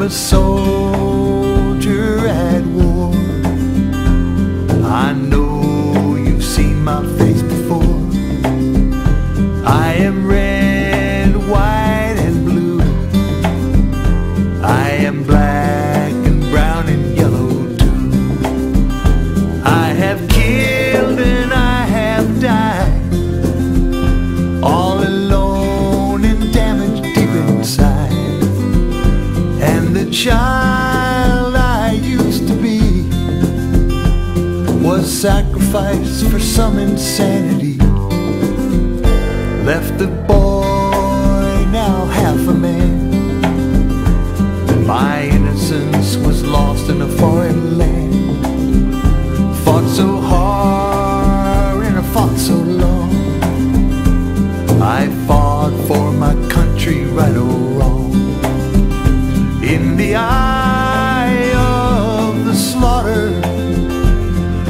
a soldier at war. I know you've seen my face before. I am red, white, and blue. I am black and brown and yellow too. I have killed and I have died, all alone and damaged deep inside. And the child I used to be was sacrificed for some insanity. Left the boy now half a man. My innocence was lost in a foreign land. Fought so hard and I fought so long. I fought for my country, right or wrong. In the eye of the slaughter,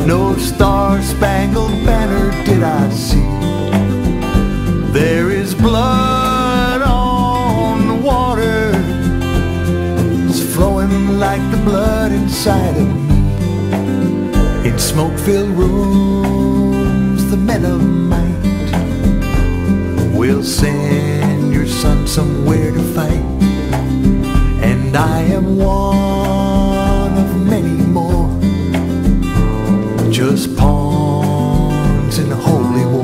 no star-spangled banner did I see. There is blood on the water, it's flowing like the blood inside of me. In smoke-filled rooms, the men of might will send your son somewhere to fight. And I am one of many more, just pawns in a holy war.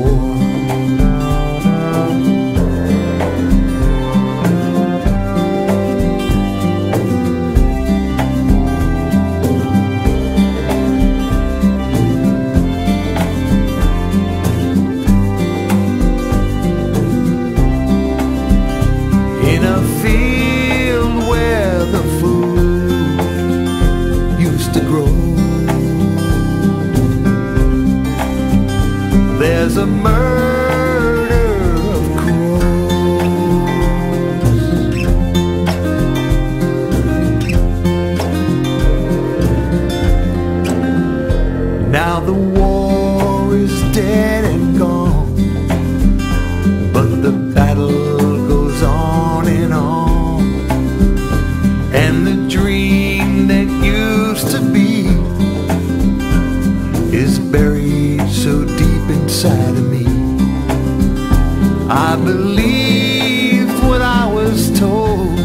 In a field where the food used to grow, there's a murder of crows. Now the war is dead and gone, but the battle goes on and on. And the dream that used to be is buried so deep inside of me. I believed what I was told,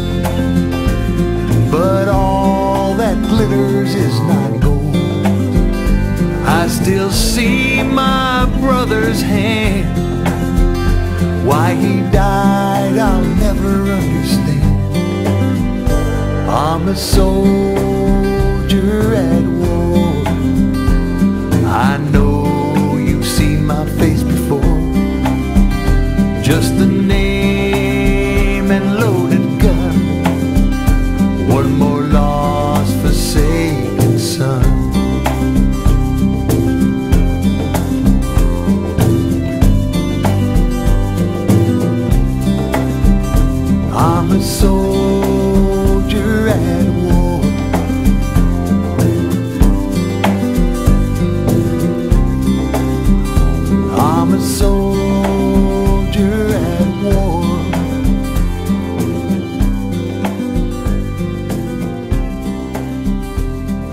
but all that glitters is not gold. I still see my brother's hand. Why he died I'll never understand. I'm a soldier at war. I know you've seen my face before. Just a name and loaded gun, one more lost, forsaken son. I'm a soldier at war. I'm a soldier at war.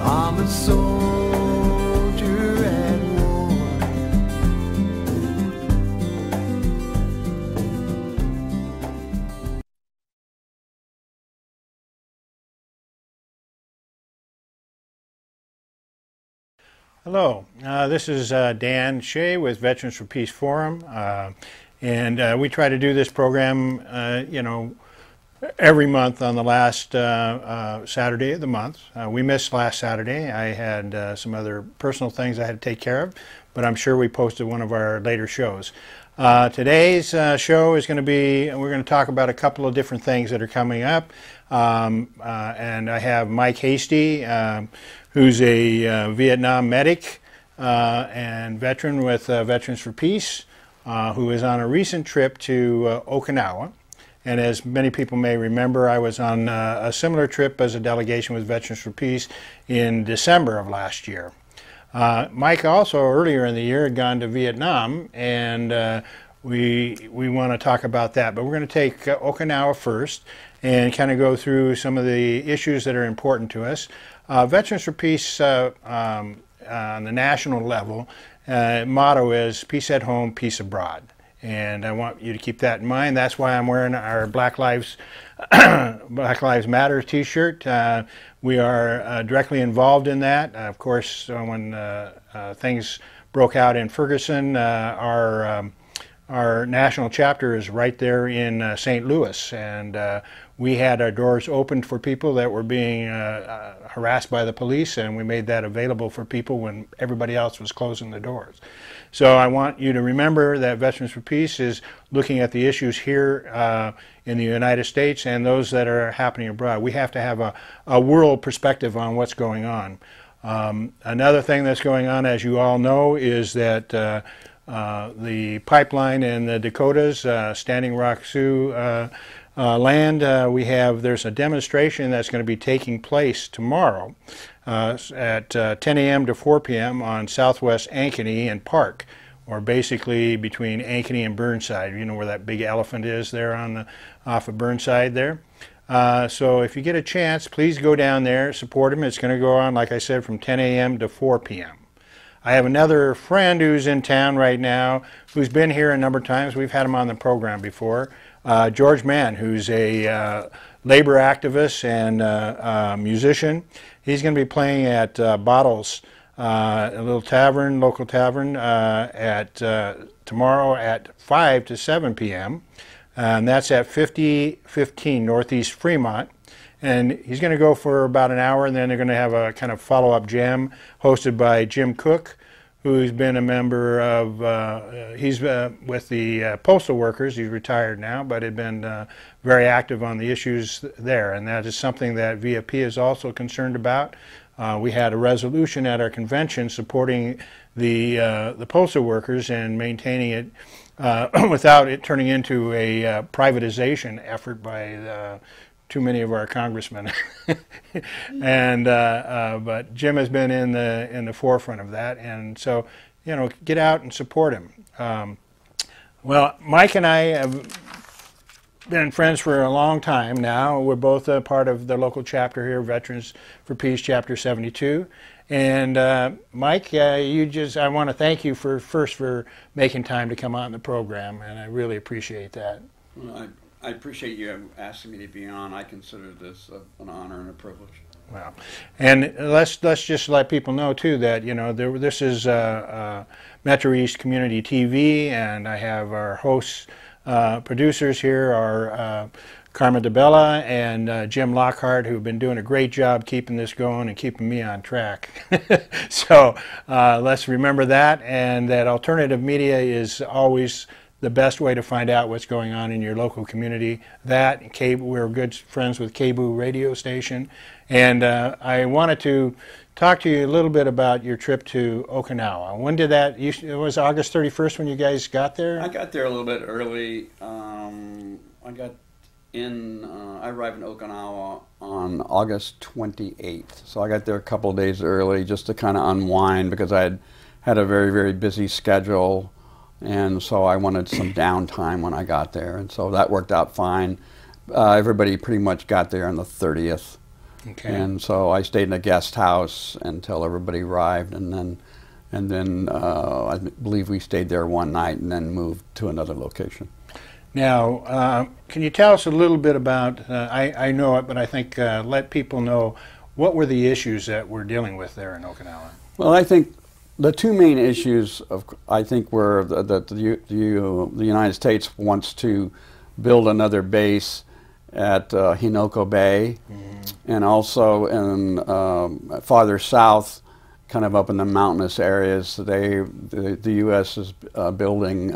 I'm a soldier at war. Hello, this is Dan Shea with Veterans for Peace Forum, and we try to do this program, every month on the last Saturday of the month. We missed last Saturday. I had some other personal things I had to take care of, but I'm sure we posted one of our later shows. Today's show is going to be, we're going to talk about a couple of different things that are coming up, and I have Mike Hastie, who's a Vietnam medic and veteran with Veterans for Peace, who is on a recent trip to Okinawa. And as many people may remember, I was on a similar trip as a delegation with Veterans for Peace in December of last year. Mike also earlier in the year had gone to Vietnam and we want to talk about that. But we're going to take Okinawa first and kind of go through some of the issues that are important to us. Veterans for Peace on the national level, motto is peace at home, peace abroad. And I want you to keep that in mind. That's why I'm wearing our Black Lives Matter t-shirt. We are directly involved in that. Of course, when things broke out in Ferguson, our national chapter is right there in St. Louis, and we had our doors opened for people that were being harassed by the police, and we made that available for people when everybody else was closing the doors. So I want you to remember that Veterans for Peace is looking at the issues here in the United States and those that are happening abroad. We have to have a world perspective on what's going on. Another thing that's going on, as you all know, is that the pipeline in the Dakotas, Standing Rock Sioux land, there's a demonstration that's going to be taking place tomorrow at 10 a.m. to 4 p.m. on Southwest Ankeny and Park, or basically between Ankeny and Burnside. You know where that big elephant is there off of Burnside there. So if you get a chance, please go down there, support them. It's going to go on, like I said, from 10 a.m. to 4 p.m. I have another friend who's in town right now who's been here a number of times. We've had him on the program before. George Mann, who's a labor activist and musician. He's going to be playing at Bottles, a little tavern, local tavern, tomorrow at 5 to 7 p.m. And that's at 5015 Northeast Fremont. And he's going to go for about an hour, and then they're going to have a kind of follow-up jam hosted by Jim Cook, who's been a member of, he's with the postal workers. He's retired now, but had been very active on the issues there. And that is something that VFP is also concerned about. We had a resolution at our convention supporting the postal workers and maintaining it without it turning into a privatization effort by too many of our congressmen. And but Jim has been in the forefront of that, and so get out and support him. Well, Mike and I have been friends for a long time now. We're both a part of the local chapter here, Veterans for Peace, Chapter 72. And Mike, I want to thank you for making time to come on the program, and I really appreciate that. Well, I appreciate you asking me to be on. I consider this an honor and a privilege. Well, and let's just let people know too that this is Metro East Community TV, and I have our hosts, producers here are Karma DeBella and Jim Lockhart, who've been doing a great job keeping this going and keeping me on track. So let's remember that, and that alternative media is always the best way to find out what's going on in your local community. We're good friends with KBOO radio station, and I wanted to talk to you a little bit about your trip to Okinawa. When did that? It was August 31st when you guys got there. I got there a little bit early. I arrived in Okinawa on August 28th, so I got there a couple of days early just to kind of unwind because I had a very, very busy schedule. And so I wanted some downtime when I got there, and so that worked out fine. Everybody pretty much got there on the 30th, okay. And so I stayed in a guest house until everybody arrived, and then I believe we stayed there one night and then moved to another location. Now, can you tell us a little bit about? I know it, but I think let people know what were the issues that we're dealing with there in Okinawa. Well, I think the two main issues, were that the United States wants to build another base at Hinoko Bay, and also in farther south, kind of up in the mountainous areas. The U.S. is building.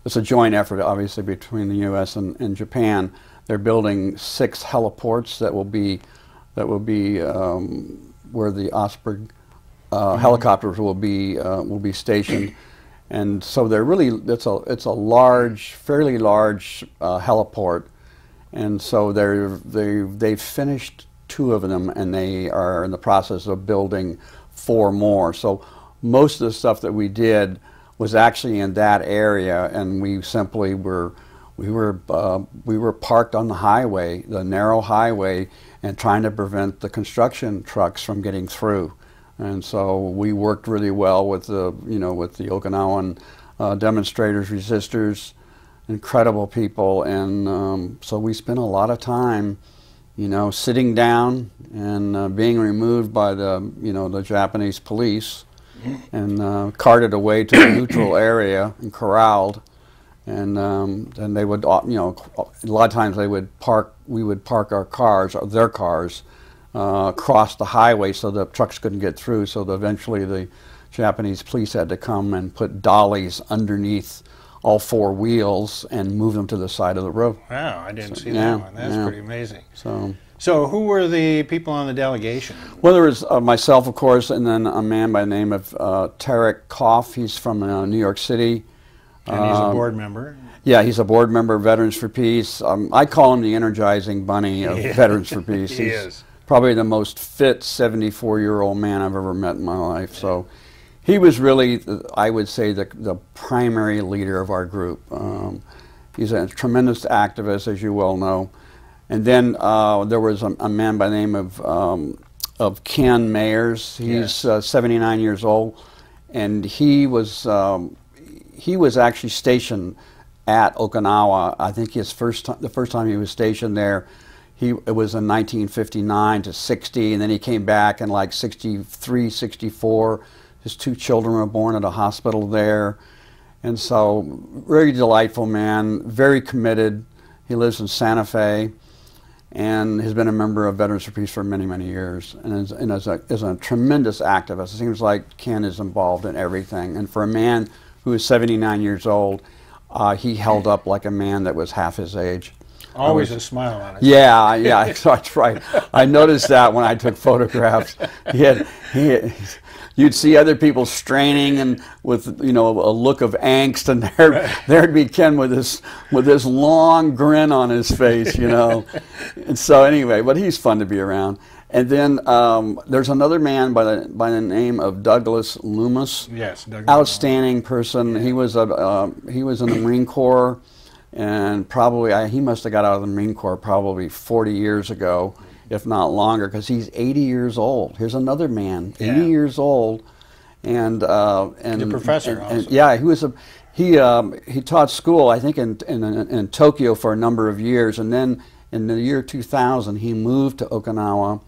It's a joint effort, obviously, between the U.S. and Japan. They're building 6 heliports that will be where the Osprey helicopters will be stationed, and so they're really it's a fairly large heliport, and so they've finished 2 of them, and they are in the process of building 4 more. So most of the stuff that we did was actually in that area, and we simply we were parked on the highway, the narrow highway, and trying to prevent the construction trucks from getting through. And so we worked really well with the Okinawan demonstrators, resistors, incredible people, and so we spent a lot of time, sitting down and being removed by the Japanese police, and carted away to the neutral area and corralled, and then they would, a lot of times we would park our cars, or their cars, across the highway so the trucks couldn't get through. So eventually the Japanese police had to come and put dollies underneath all four wheels and move them to the side of the road. Wow, I didn't see that one. That's pretty amazing. So who were the people on the delegation? Well, there was myself, of course, and then a man by the name of Tarek Koff. He's from New York City. And he's a board member. Yeah, he's a board member of Veterans for Peace. I call him the energizing bunny of Veterans for Peace. He is. Probably the most fit 74-year-old man I've ever met in my life. So he was really, I would say, the primary leader of our group. He's a tremendous activist, as you well know. And then there was a man by the name of Ken Mayers. He's 79 years old, and he was actually stationed at Okinawa. I think the first time he was stationed there, it was in 1959 to 60, and then he came back in like 63, 64. His two children were born at a hospital there. And so, very delightful man, very committed. He lives in Santa Fe and has been a member of Veterans for Peace for many, many years, and is a tremendous activist. It seems like Ken is involved in everything. And for a man who is 79 years old, he held up like a man that was half his age. Always a smile on his face. Yeah, that's right. I noticed that when I took photographs. You'd see other people straining and with a look of angst, and there'd be Ken with this long grin on his face, And so anyway, but he's fun to be around. And then there's another man by the name of Douglas Loomis. Yes, Douglas. Outstanding person. He was in the Marine Corps. And probably, he must have got out of the Marine Corps probably 40 years ago, if not longer, because he's 80 years old. Here's another man, 80 years old, and the professor also. And, yeah, he taught school, I think, in Tokyo for a number of years, and then in the year 2000 he moved to Okinawa,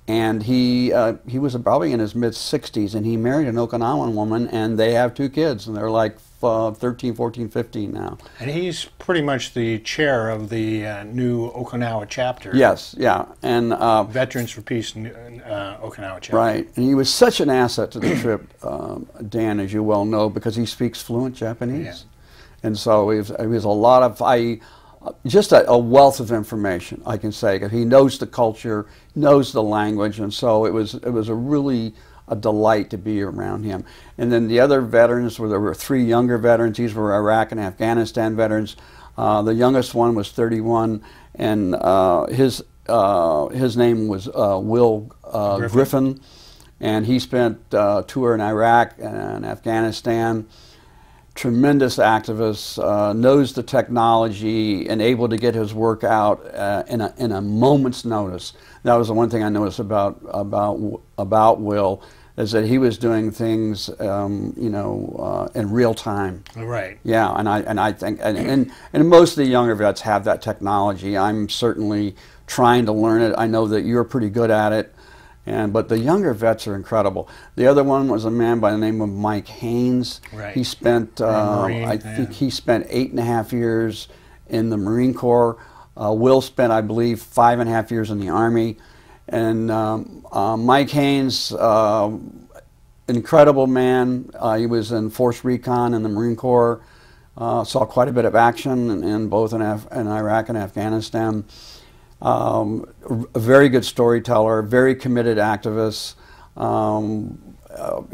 and he was probably in his mid-60s, and he married an Okinawan woman, and they have two kids, and they're like 13, 14, 15 now. And he's pretty much the chair of the new Okinawa chapter. Yes, yeah. And Veterans for Peace Okinawa chapter. Right. And he was such an asset to the trip, Dan, as you well know, because he speaks fluent Japanese. Yeah. And so it was a lot of, just a wealth of information, I can say, because he knows the culture, knows the language, and so it was a delight to be around him. And then the other veterans, there were three younger veterans. These were Iraq and Afghanistan veterans. The youngest one was 31, and his name was Will Griffin, and he spent a tour in Iraq and Afghanistan. Tremendous activist, knows the technology, and able to get his work out in a moment's notice. That was the one thing I noticed about Will, is that he was doing things, in real time. Right. Yeah, and I think, and most of the younger vets have that technology. I'm certainly trying to learn it. I know that you're pretty good at it. But the younger vets are incredible. The other one was a man by the name of Mike Haynes. Right. He spent, I think he spent 8.5 years in the Marine Corps. Will spent, I believe, 5.5 years in the Army. And Mike Haynes, incredible man. He was in Force Recon in the Marine Corps. Saw quite a bit of action in both in Iraq and Afghanistan. A very good storyteller, very committed activist.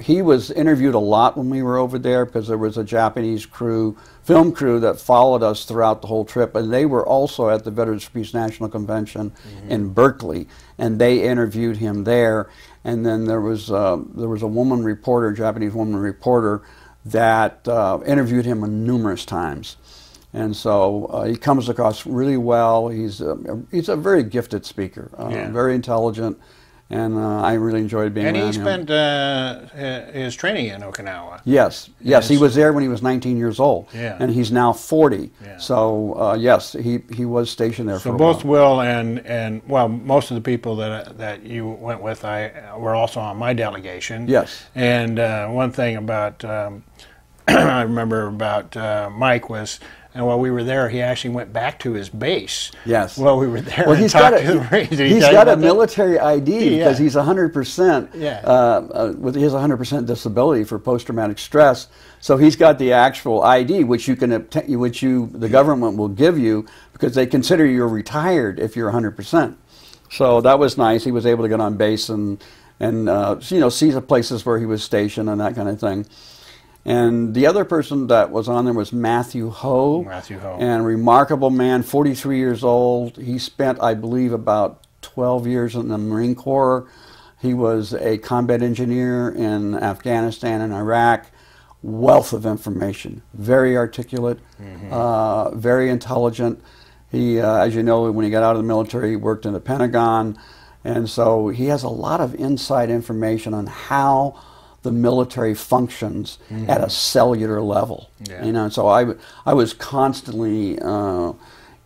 He was interviewed a lot when we were over there because there was a Japanese film crew that followed us throughout the whole trip, and they were also at the Veterans for Peace National Convention in Berkeley, and they interviewed him there. And then there was a woman reporter, Japanese woman reporter, that interviewed him numerous times. And so he comes across really well. He's a very gifted speaker, very intelligent, and I really enjoyed being around him. And he spent his training in Okinawa. Yes, he was there when he was 19 years old, and he's now 40. Yeah. So yes, he was stationed there for a while. So both Will and well, most of the people that you went with, were also on my delegation. Yes. And one thing about I remember about Mike was, and while we were there, he actually went back to his base. Yes. While we were there, well, he's got a that? military ID because he's 100%. Yeah. With his 100% disability for post-traumatic stress, so he's got the actual ID, which you can the government will give you because they consider you're retired if you're 100%. So that was nice. He was able to get on base and see the places where he was stationed and that kind of thing. And the other person that was on there was Matthew Ho. Matthew Ho. And a remarkable man, 43 years old. He spent, I believe, about 12 years in the Marine Corps. He was a combat engineer in Afghanistan and Iraq. Wealth of information. Very articulate, very intelligent. He, as you know, when he got out of the military, he worked in the Pentagon. And so he has a lot of inside information on how the military functions at a cellular level. Yeah. You know, and so I was constantly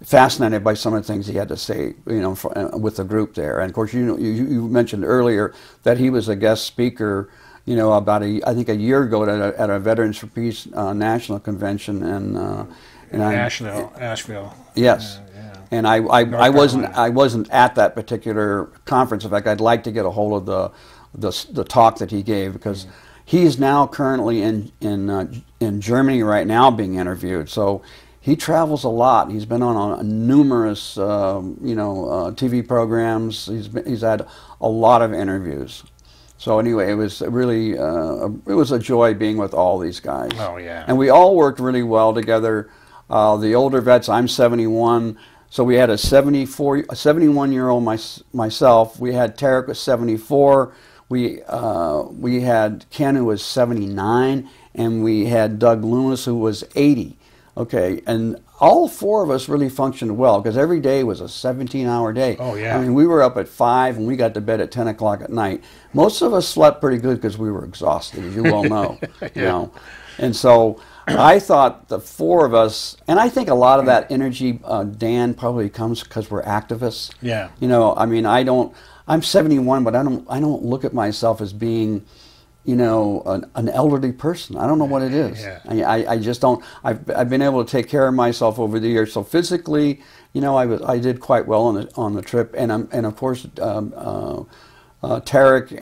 fascinated by some of the things he had to say, you know, with the group there. And of course, you mentioned earlier that he was a guest speaker, you know, about I think a year ago at a Veterans for Peace national convention in Asheville. Yes. And I wasn't at that particular conference. In fact, I'd like to get a hold of the talk that he gave, because he's now currently in Germany right now being interviewed. So he travels a lot. He's been on numerous TV programs. He's had a lot of interviews. So anyway, it was really it was a joy being with all these guys. Oh yeah. And we all worked really well together. The older vets, I'm 71. So we had a 71-year-old myself. We had Tarek was 74. We had Ken, who was 79, and we had Doug Loomis, who was 80. Okay, and all four of us really functioned well because every day was a 17-hour day. Oh yeah. I mean, we were up at 5 and we got to bed at 10 o'clock at night. Most of us slept pretty good because we were exhausted, as you well know. Yeah. You know, and so I thought the four of us, and I think a lot of that energy, Dan, probably comes because we're activists. Yeah. You know, I mean, I'm 71, but I don't look at myself as being, you know, an elderly person. I don't know what it is. Yeah. I just don't. I've been able to take care of myself over the years. So physically, you know, I did quite well on the trip, and of course Tarek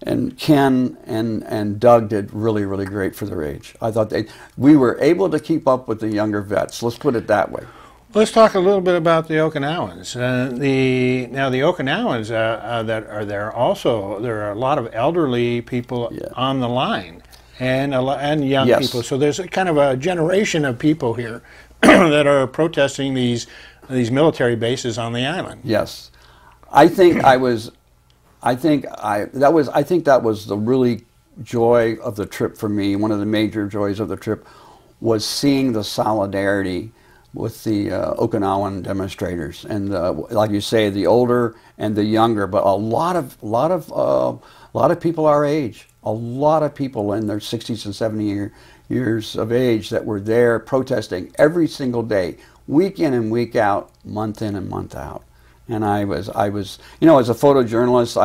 and Ken and Doug did really, really great for their age. I thought we were able to keep up with the younger vets. Let's put it that way. Let's talk a little bit about the Okinawans. The Okinawans that are there also, there are a lot of elderly people on the line, and young people. So there's a kind of a generation of people here that are protesting these military bases on the island. Yes, I think that was the really joy of the trip for me. One of the major joys of the trip was seeing the solidarity with the Okinawan demonstrators, and like you say, the older and the younger, but a lot of people our age, a lot of people in their 60s and 70 years of age that were there protesting every single day, week in and week out, month in and month out. And I was, you know, as a photojournalist,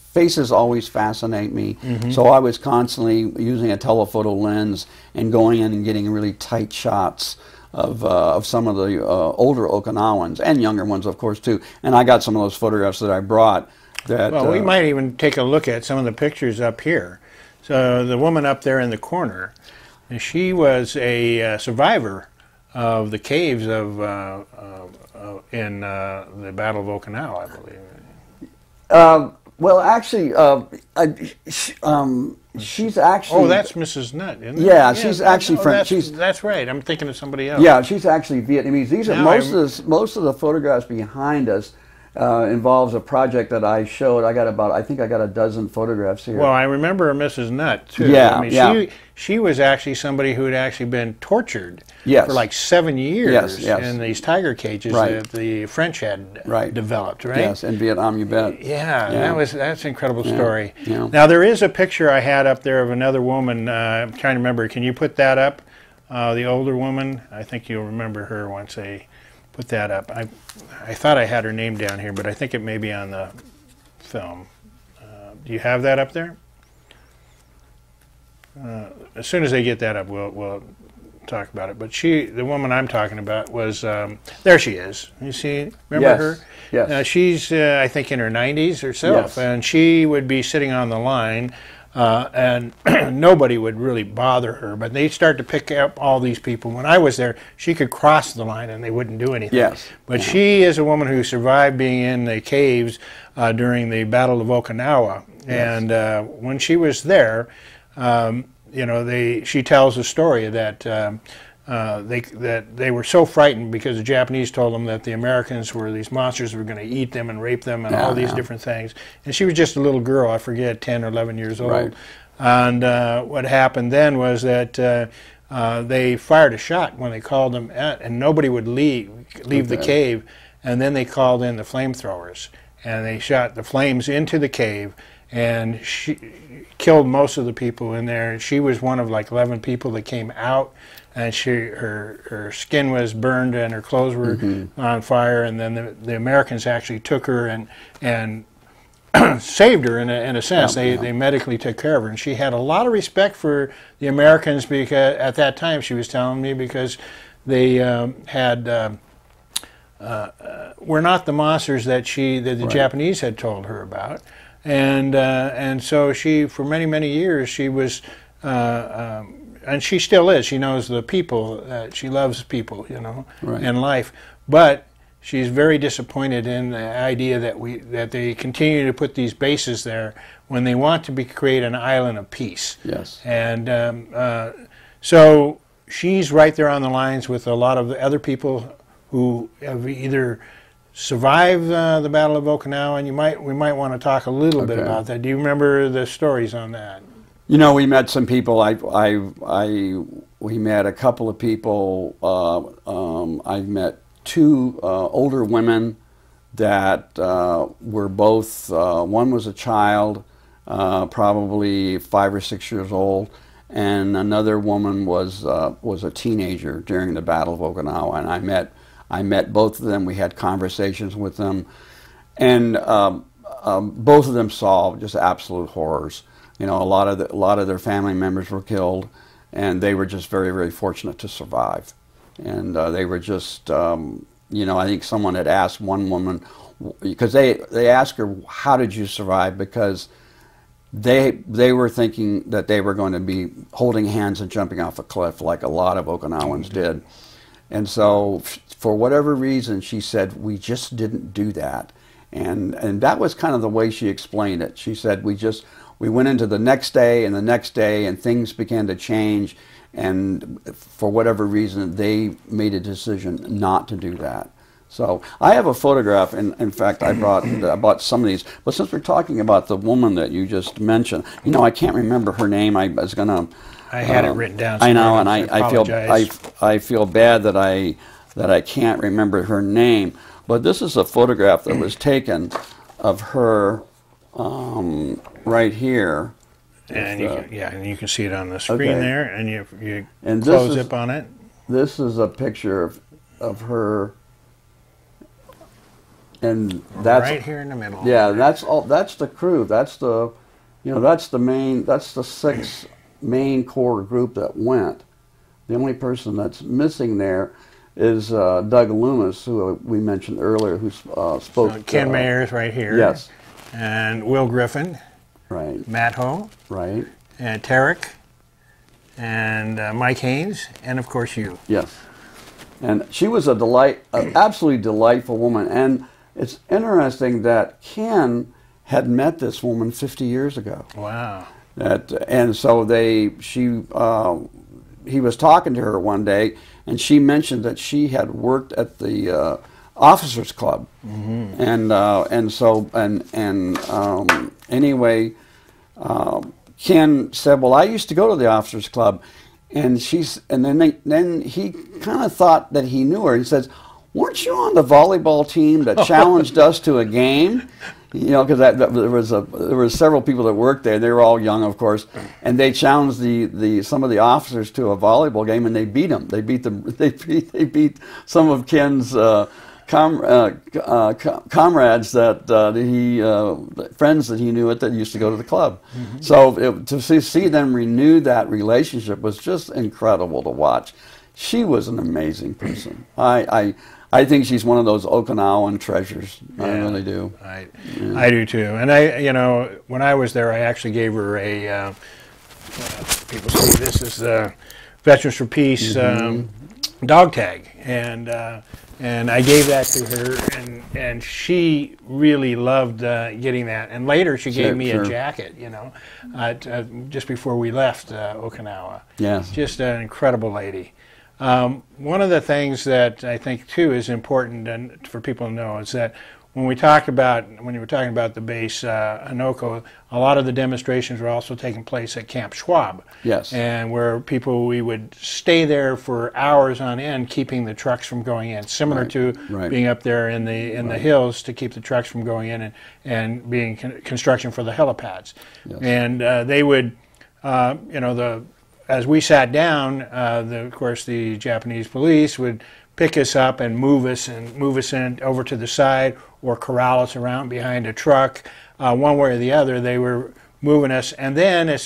faces always fascinate me. Mm-hmm. So I was constantly using a telephoto lens and going in and getting really tight shots of some of the older Okinawans and younger ones, of course, too. And I got some of those photographs that I brought. Well, we might even take a look at some of the pictures up here. So the woman up there in the corner, she was a survivor of the caves in the Battle of Okinawa, I believe. Well, actually, she's actually. Oh, that's Mrs. Nutt, isn't it? Yeah, she's actually from. That's right. I'm thinking of somebody else. Yeah, she's actually Vietnamese. These are most of the photographs behind us. involves a project that I showed. I think I got a dozen photographs here. Well, I remember Mrs. Nutt too. Yeah, I mean, yeah. She was actually somebody who had actually been tortured Yes. for like 7 years Yes, yes. in these tiger cages Right. that the French had Right. developed, right? Yes, in Vietnam, you bet. Yeah, that's an incredible story. yeah. Now there is a picture I had up there of another woman. I'm trying to remember. Can you put that up? The older woman. I think you'll remember her once they put that up. I thought I had her name down here, but I think it may be on the film. Do you have that up there? As soon as they get that up, we'll talk about it. But the woman I'm talking about was, there she is. You see, remember her? Yes. She's, I think, in her 90s herself, Yes. and she would be sitting on the line, and nobody would really bother her. But they start to pick up all these people. When I was there, she could cross the line, and they wouldn't do anything. Yes. But she is a woman who survived being in the caves during the Battle of Okinawa. Yes. And when she was there, you know, she tells a story that they were so frightened because the Japanese told them that the Americans were these monsters who were going to eat them and rape them and all these different things. And she was just a little girl, I forget, 10 or 11 years old. Right. And what happened then was that they fired a shot when they called them out, and nobody would leave the cave. And then they called in the flamethrowers, and they shot the flames into the cave, and she killed most of the people in there. She was one of like 11 people that came out, and her skin was burned and her clothes were on fire. And then the Americans actually took her and saved her in a sense. They medically took care of her, and she had a lot of respect for the Americans because at that time, she was telling me, because they were not the monsters that the Japanese had told her about. And so she, for many, many years, she was, and she still is. She knows the people. She loves people, you know, and life. But she's very disappointed in the idea that they continue to put these bases there when they want to create an island of peace. Yes. And so she's right there on the lines with a lot of the other people who have either survived the Battle of Okinawa, and we might want to talk a little bit about that. Do you remember the stories on that? You know, we met some people. We met a couple of people. I met two older women that were both. One was a child, probably 5 or 6 years old, and another woman was a teenager during the Battle of Okinawa. And I met both of them. We had conversations with them, and both of them saw just absolute horrors. You know, a lot of their family members were killed, and they were just very, very fortunate to survive. And they were just, you know, I think someone had asked one woman, because they asked her, "How did you survive?" Because they were thinking that they were going to be holding hands and jumping off a cliff like a lot of Okinawans did. And so, for whatever reason, she said, we just didn't do that. And that was kind of the way she explained it. She said, we went into the next day, and things began to change. And for whatever reason, they made a decision not to do that. So I have a photograph, and in fact, I bought some of these. But since we're talking about the woman that you just mentioned, you know, I can't remember her name. I was going to... I had it written down. I know, and I feel bad that I can't remember her name. But this is a photograph that was taken of her right here. And you can see it on the screen there, and you close up on it. This is a picture of her, and that's right here in the middle. Yeah, that's all. That's the crew. That's the, you know, that's the main. That's the 6 main core group that went. The only person that's missing there is Doug Loomis, who we mentioned earlier, who spoke. So Ken Mayer's right here. Yes. And Will Griffin. Right. Matt Ho. Right. And Tarek. And Mike Haynes. And of course you. Yes. And she was an absolutely delightful woman. And it's interesting that Ken had met this woman 50 years ago. Wow. And so he was talking to her one day, and she mentioned that she had worked at the officers club, and so anyway, Ken said, "Well, I used to go to the officers club," and then he kind of thought that he knew her. He says, "Weren't you on the volleyball team that challenged us to a game?" You know, because there were several people that worked there. They were all young, of course, and they challenged some of the officers to a volleyball game, and they beat them. They beat beat some of Ken's comrades friends that he knew that used to go to the club. So to see them renew that relationship was just incredible to watch. She was an amazing person. I think she's one of those Okinawan treasures. Yeah, I really do. I do too. And when I was there, I actually gave her a. People say this is Veterans for Peace dog tag, and I gave that to her, and she really loved getting that. And later, she gave me a jacket. Just before we left Okinawa. Yes. Just an incredible lady. One of the things that I think too is important for people to know is that when you were talking about the base Hanoko, a lot of the demonstrations were also taking place at Camp Schwab. Yes. And where we would stay there for hours on end, keeping the trucks from going in, similar to being up there in the hills to keep the trucks from going in and being construction for the helipads. Yes. And they would, as we sat down, of course, the Japanese police would pick us up and move us in over to the side or corral us around behind a truck. One way or the other, they were moving us, and then a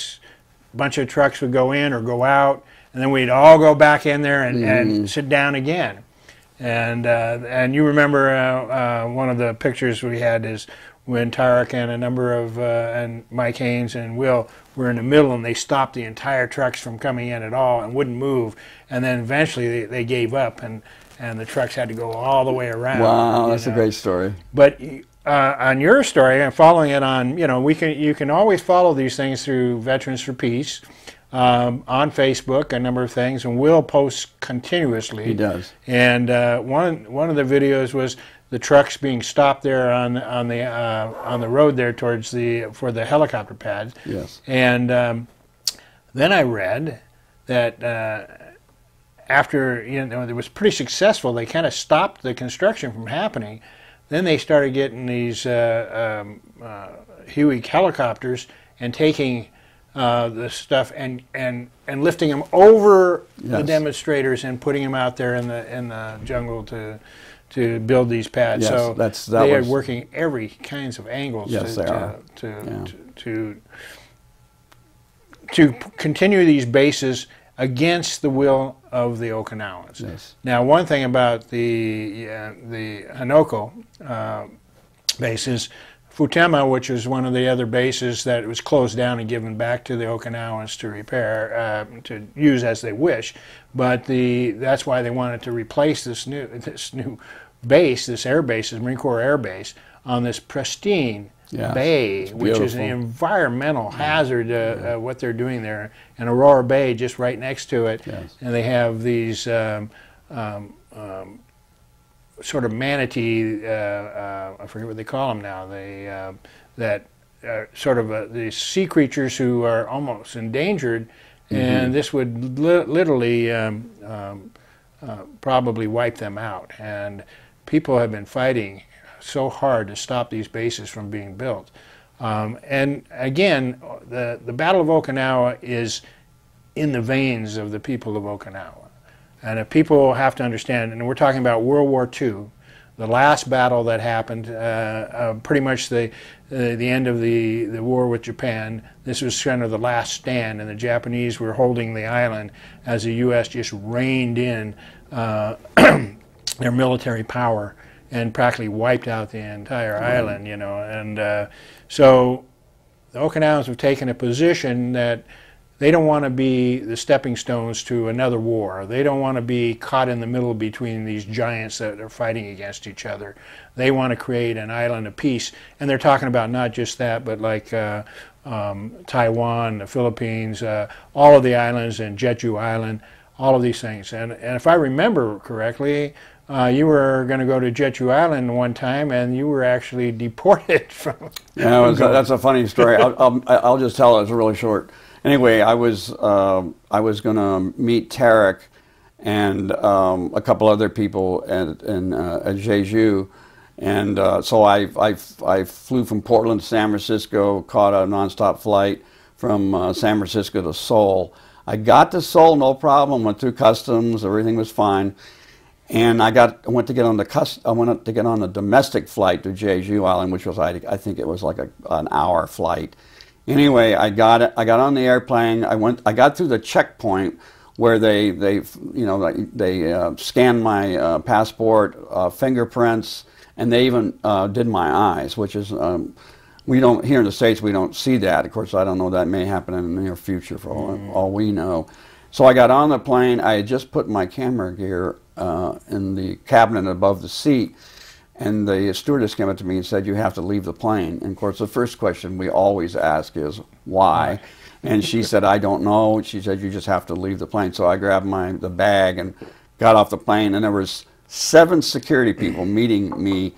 bunch of trucks would go in or go out, and then we'd all go back in there and sit down again. And you remember one of the pictures we had is when Tarek and a number of and Mike Haynes and Will were in the middle, and they stopped the entire trucks from coming in at all and wouldn't move, and then eventually they gave up, and the trucks had to go all the way around. Wow, that's a great story. But on your story, and following it on, you can always follow these things through Veterans for Peace on Facebook, a number of things, and Will posts continuously. He does. And one of the videos was the trucks being stopped there on the road there for the helicopter pads. Yes. And then I read that after it was pretty successful, they kind of stopped the construction from happening. Then they started getting these Huey helicopters and taking the stuff and lifting them over the demonstrators and putting them out there in the jungle to build these pads. Yes, so they are working every kinds of angles to continue these bases against the will of the Okinawans. Yes. Now, one thing about the Hanoko base is Futema, which was one of the other bases that was closed down and given back to the Okinawans to repair, to use as they wish. But that's why they wanted to replace this new base, this air base, this Marine Corps Air Base, on this pristine bay, which is an environmental hazard, what they're doing there, and Aurora Bay just right next to it. Yes. And they have these sort of manatee, I forget what they call them now, that are sort of these sea creatures who are almost endangered, and this would literally probably wipe them out. And people have been fighting so hard to stop these bases from being built. And again, the Battle of Okinawa is in the veins of the people of Okinawa. And if people have to understand, and we're talking about World War II, the last battle that happened, pretty much the end of the war with Japan. This was kind of the last stand, and the Japanese were holding the island as the U.S. just reined in their military power and practically wiped out the entire island, and so the Okinawans have taken a position that they don't want to be the stepping stones to another war. They don't want to be caught in the middle between these giants that are fighting against each other. They want to create an island of peace, and they're talking about not just that, but like Taiwan, the Philippines, all of the islands, and Jeju Island, all of these things. And if I remember correctly, you were going to go to Jeju Island one time, and you were actually deported from. Yeah, that's a funny story. I'll just tell it. It's really short. Anyway, I was going to meet Tarek and a couple other people at Jeju, and so I flew from Portland to San Francisco, caught a nonstop flight from San Francisco to Seoul. I got to Seoul, no problem. Went through customs, everything was fine. And I went to get on the domestic flight to Jeju Island, which was I think it was like an hour flight. Anyway, I got on the airplane. I got through the checkpoint where they scanned my passport, fingerprints, and they even did my eyes, which is we don't here in the States we don't see that. Of course, I don't know, that may happen in the near future for all we know. So I got on the plane. I had just put my camera gear in the cabinet above the seat, and the stewardess came up to me and said, "You have to leave the plane." And of course, the first question we always ask is, "Why?" And she said, "I don't know." She said, "You just have to leave the plane." So I grabbed the bag and got off the plane, and there was 7 security people meeting me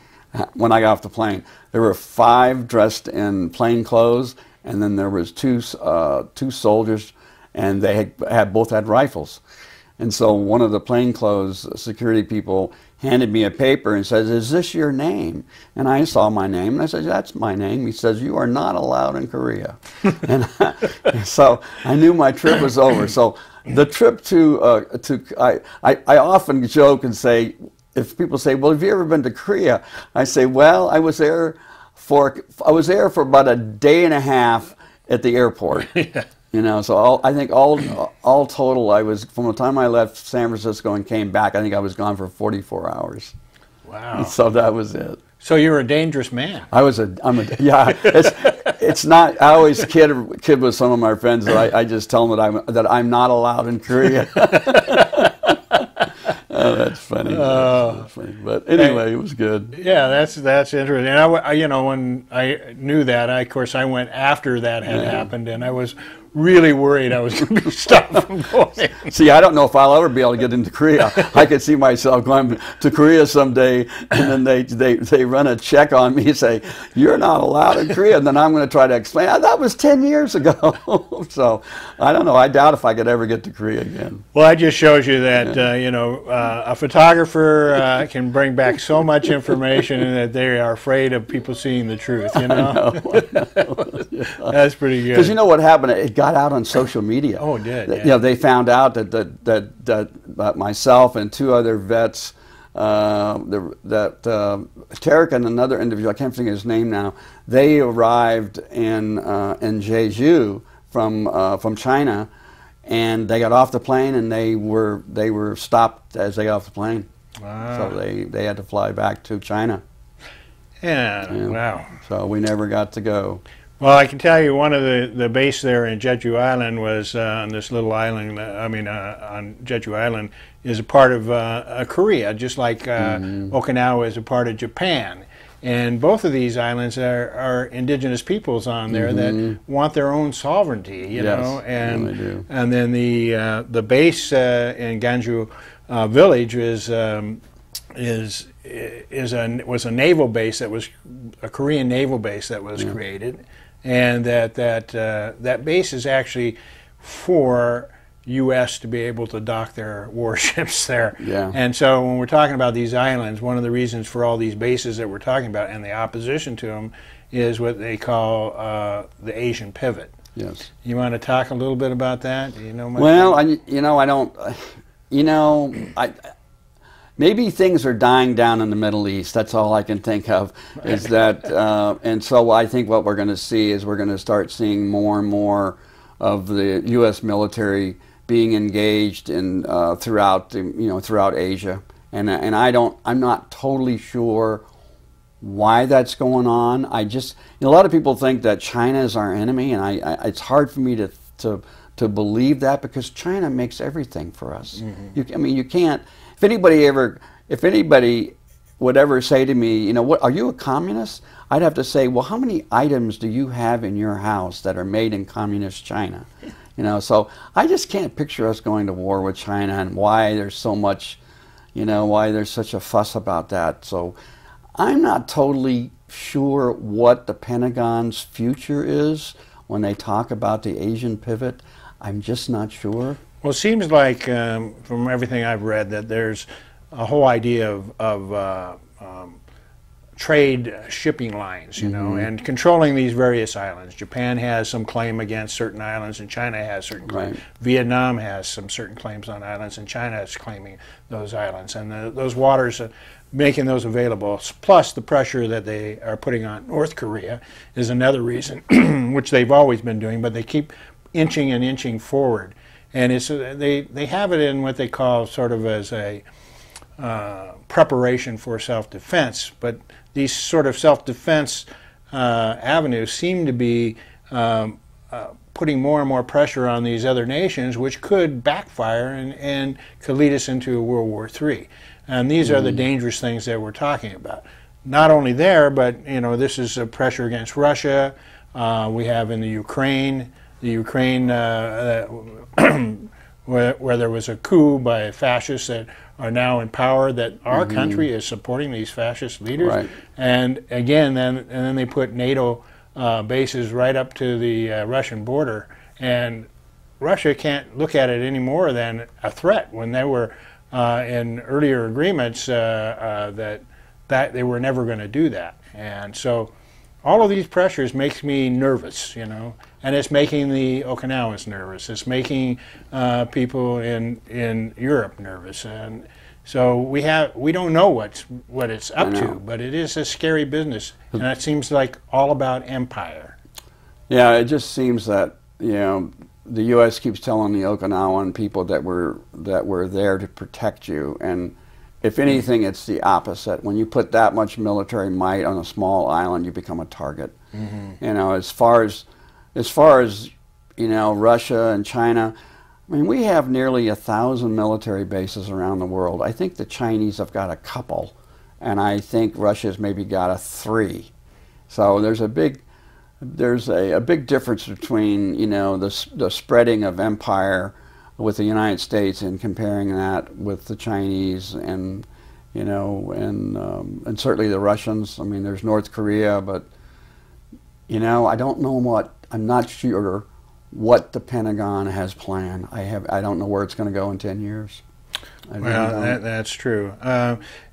when I got off the plane. There were 5 dressed in plain clothes, and then there was two soldiers, and they both had rifles. And so one of the plainclothes security people handed me a paper and says, "Is this your name?" And I saw my name, and I said, "That's my name." He says, "You are not allowed in Korea." And so I knew my trip was over. So the trip I often joke and say, if people say, "Well, have you ever been to Korea?" I say, "Well, I was there for about a day and a half at the airport." Yeah. You know, so I think all total, I was, from the time I left San Francisco and came back, I think I was gone for 44 hours. Wow. So that was it. So you were a dangerous man. Yeah. It's not. I always kid with some of my friends that I just tell them that I'm not allowed in Korea. Oh, that's funny. That's funny. But anyway, it was good. Yeah, that's interesting. And when I knew that, of course, I went after that had happened, and I was really worried I was going to be stopped from going. See, I don't know if I'll ever be able to get into Korea. I could see myself going to Korea someday, and then they run a check on me and say, "You're not allowed in Korea," and then I'm going to try to explain, "That was 10 years ago." So I don't know. I doubt if I could ever get to Korea again. Well, that just shows you that a photographer can bring back so much information, and that they are afraid of people seeing the truth. You know, that's pretty good. Because you know what happened? It got out on social media. Oh, it did. Yeah. You know, they found out that myself and 2 other vets, Tarek and another individual, I can't think of his name now, they arrived in Jeju from China, and they got off the plane, and they were stopped as they got off the plane. Wow. So they had to fly back to China. Yeah. Wow. So we never got to go. Well, I can tell you one of the base there in Jeju Island was on this little island, on Jeju Island, is a part of Korea, just like Okinawa is a part of Japan. And both of these islands are indigenous peoples on there that want their own sovereignty, you know. And they do. And then the base in Ganju village was a naval base that was a Korean naval base that was created. And that base is actually for U.S. to be able to dock their warships there. Yeah. And so when we're talking about these islands, one of the reasons for all these bases that we're talking about and the opposition to them is what they call the Asian pivot. Yes. You want to talk a little bit about that? Do you know much? Well, maybe things are dying down in the Middle East. That's all I can think of. Is that, and so I think what we're going to see is we're going to start seeing more and more of the U.S. military being engaged in throughout Asia, and I'm not totally sure why that's going on. A lot of people think that China is our enemy, and it's hard for me to believe that, because China makes everything for us. You can't. If anybody would ever say to me, "What, are you a communist?" I'd have to say, "Well, how many items do you have in your house that are made in communist China?" So I just can't picture us going to war with China, and why there's so much, why there's such a fuss about that. So I'm not totally sure what the Pentagon's future is when they talk about the Asian pivot. I'm just not sure. Well, it seems like from everything I've read that there's a whole idea of trade shipping lines, and controlling these various islands. Japan has some claim against certain islands, and China has certain claims. Vietnam has some certain claims on islands, and China is claiming those islands. And those waters, making those available, plus the pressure that they are putting on North Korea is another reason, which they've always been doing, but they keep inching and inching forward. And it's, they have it in what they call sort of as a preparation for self-defense, but these sort of self-defense avenues seem to be putting more and more pressure on these other nations, which could backfire and could lead us into a World War III. And these are the dangerous things that we're talking about. Not only there, but this is a pressure against Russia. We have in the Ukraine where there was a coup by fascists that are now in power, that our country is supporting these fascist leaders. And again, then they put NATO bases right up to the Russian border, and Russia can't look at it any more than a threat when they were in earlier agreements that they were never going to do that. And so all of these pressures makes me nervous, and it's making the Okinawans nervous. It's making people in Europe nervous, and so we don't know what it's up to, but it is a scary business, and it seems like all about empire. Yeah, it just seems that the U.S. keeps telling the Okinawan people that we're there to protect you, and if anything, it's the opposite. When you put that much military might on a small island, you become a target. As far as Russia and China, I mean, we have nearly 1,000 military bases around the world. I think the Chinese have got a couple, and I think Russia's maybe got 3. So there's a big difference between the spreading of empire with the United States and comparing that with the Chinese and and certainly the Russians. I mean, there's North Korea, but I don't know I'm not sure what the Pentagon has planned. I don't know where it's going to go in 10 years. Well, that's true.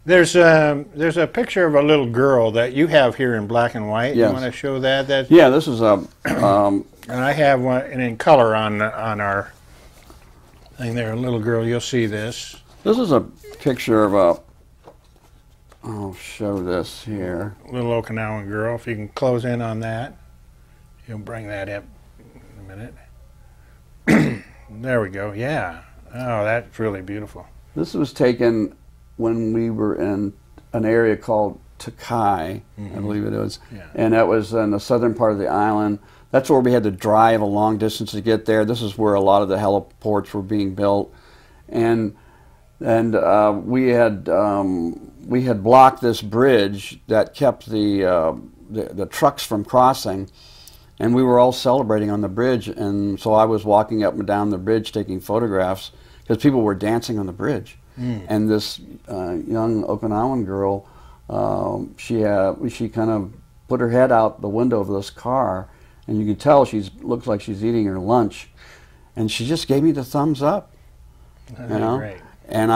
There's a picture of a little girl that you have here in black and white. Yes. You want to show that? Yeah, this is a. And I have one in color on our thing there. A little girl. You'll see this. This is a picture of a. I'll show this here. Little Okinawan girl. If you can close in on that, you'll bring that up in a minute. There we go. Yeah. Oh, that's really beautiful. This was taken when we were in an area called Takai, I believe it is, and that was in the southern part of the island. That's where we had to drive a long distance to get there. This is where a lot of the heliports were being built, and we had blocked this bridge that kept the trucks from crossing, and we were all celebrating on the bridge. And so I was walking up and down the bridge taking photographs because people were dancing on the bridge. And this young Okinawan girl, she kind of put her head out the window of this car, and you can tell looks like she's eating her lunch, and she just gave me the thumbs up. Great. And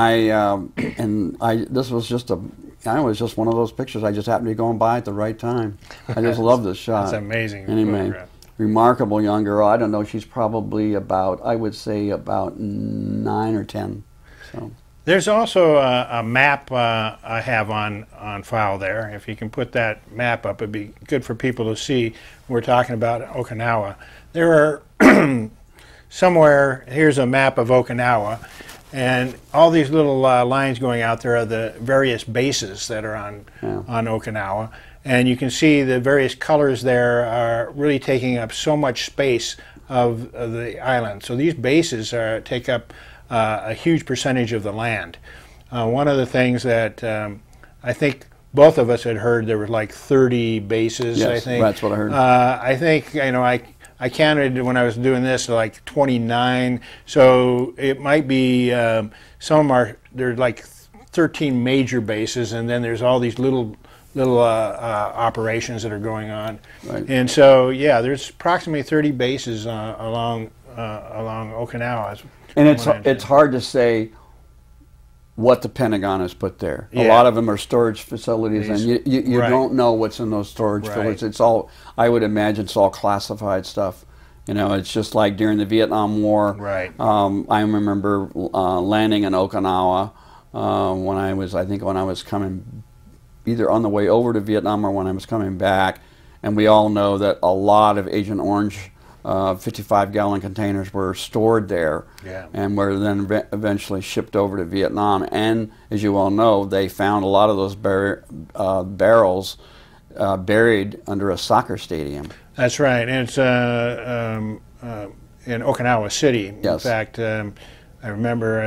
this was just one of those pictures. I just happened to be going by at the right time. I just love this shot. That's amazing. Anyway, photograph. Remarkable young girl. I don't know. She's probably I would say about 9 or 10. So. There's also a map I have on file there. If you can put that map up, it'd be good for people to see. We're talking about Okinawa. There are somewhere, here's a map of Okinawa, and all these little lines going out there are the various bases that are on Okinawa. And you can see the various colors there are really taking up so much space of the island. So these bases take up a huge percentage of the land. One of the things that I think both of us had heard, there were like 30 bases. Yes, I think that's what I heard. I think I counted when I was doing this like 29. So it might be there's like 13 major bases, and then there's all these little operations that are going on. Right. And so, yeah, there's approximately 30 bases along Okinawa. And it's hard to say what the Pentagon has put there. Yeah. A lot of them are storage facilities, and you Right. don't know what's in those storage facilities. It's all, I would imagine, it's all classified stuff. You know, it's just like during the Vietnam War. Right. I remember landing in Okinawa when I was coming, either on the way over to Vietnam or when I was coming back, and we all know that a lot of Agent Orange 55-gallon containers were stored there, and were then eventually shipped over to Vietnam. And as you all know, they found a lot of those barrels buried under a soccer stadium. That's right, and it's in Okinawa City. Yes. In fact, I remember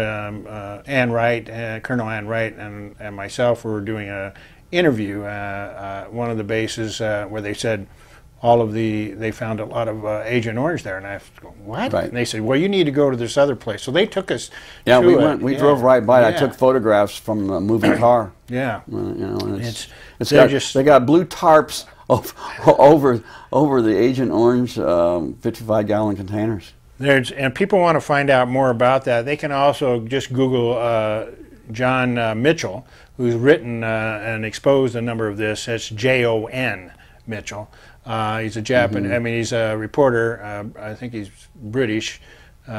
Ann Wright, Colonel Ann Wright, and myself were doing an interview at one of the bases where they said they found a lot of Agent Orange there, and I asked, what? Right. And they said, well, you need to go to this other place. So they took us. Yeah, to we it. went. We drove right by. Yeah. I took photographs from the moving car. Yeah. You know, and They got blue tarps over the Agent Orange 55-gallon containers. And people want to find out more about that. They can also just Google John Mitchell, who's written and exposed a number of this. That's Jon Mitchell. He's a Japanese. I mean, he's a reporter. I think he's British, who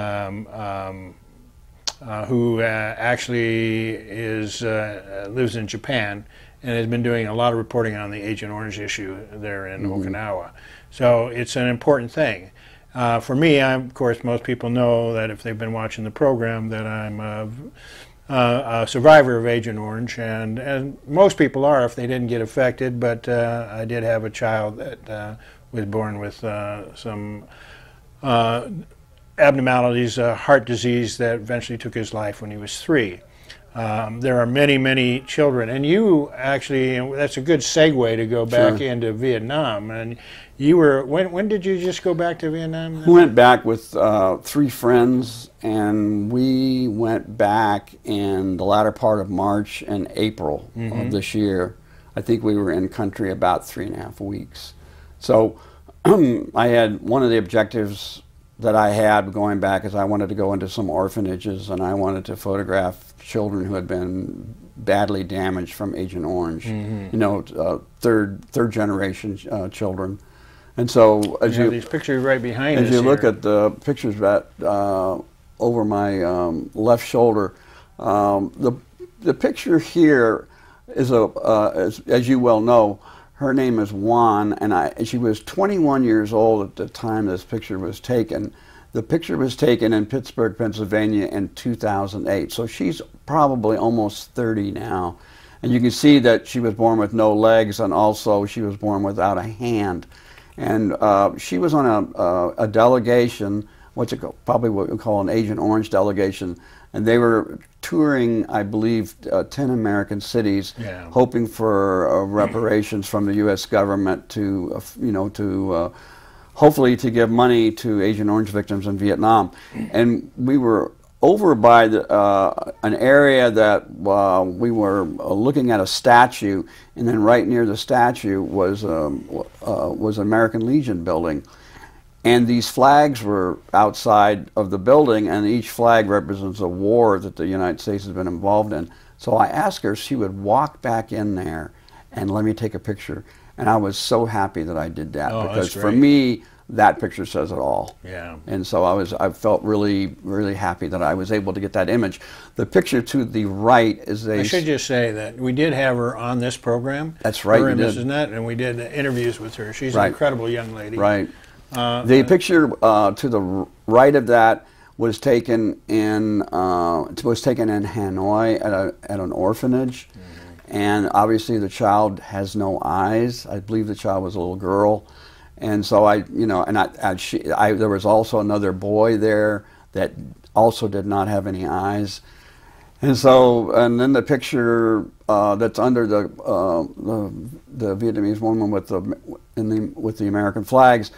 actually lives in Japan and has been doing a lot of reporting on the Agent Orange issue there in Okinawa. So it's an important thing. For me, of course, most people know that if they've been watching the program that I'm a survivor of Agent Orange, and most people are if they didn't get affected, but I did have a child that was born with some abnormalities, heart disease that eventually took his life when he was 3. There are many, many children, and you actually, that's a good segue to go back into Vietnam. And you were, when did you just go back to Vietnam? We went back with 3 friends, and we went back in the latter part of March and April of this year. I think we were in country about 3.5 weeks. So I had, one of the objectives that I had going back is I wanted to go into some orphanages, and I wanted to photograph children who had been badly damaged from Agent Orange. You know, third generation children. And so as you these pictures right behind us as you look here. at the pictures that over my left shoulder, the picture here is as you well know, her name is Juan, and she was 21 years old at the time this picture was taken. The picture was taken in Pittsburgh, Pennsylvania in 2008, so she's probably almost 30 now. And you can see that she was born with no legs, and also she was born without a hand. And she was on a delegation, probably what we call an Agent Orange delegation, and they were touring, I believe, 10 American cities, hoping for reparations from the U.S. government to, hopefully to give money to Agent Orange victims in Vietnam. And we were over by an area that we were looking at a statue, and then right near the statue was American Legion building. And these flags were outside of the building, and each flag represents a war that the United States has been involved in. So I asked her if she would walk back in there and let me take a picture. And I was so happy that I did that, because for me, that picture says it all. Yeah. And so I felt really, really happy that I was able to get that image. The picture to the right is I should just say that we did have her on this program. That's right, her and you did. Mrs. Nutt, and we did interviews with her. She's an incredible young lady. Right. The picture to the right of that was taken in Hanoi at an orphanage, and obviously the child has no eyes. I believe the child was a little girl, and so there was also another boy there that also did not have any eyes, and then the picture that's under the Vietnamese woman with the American flags.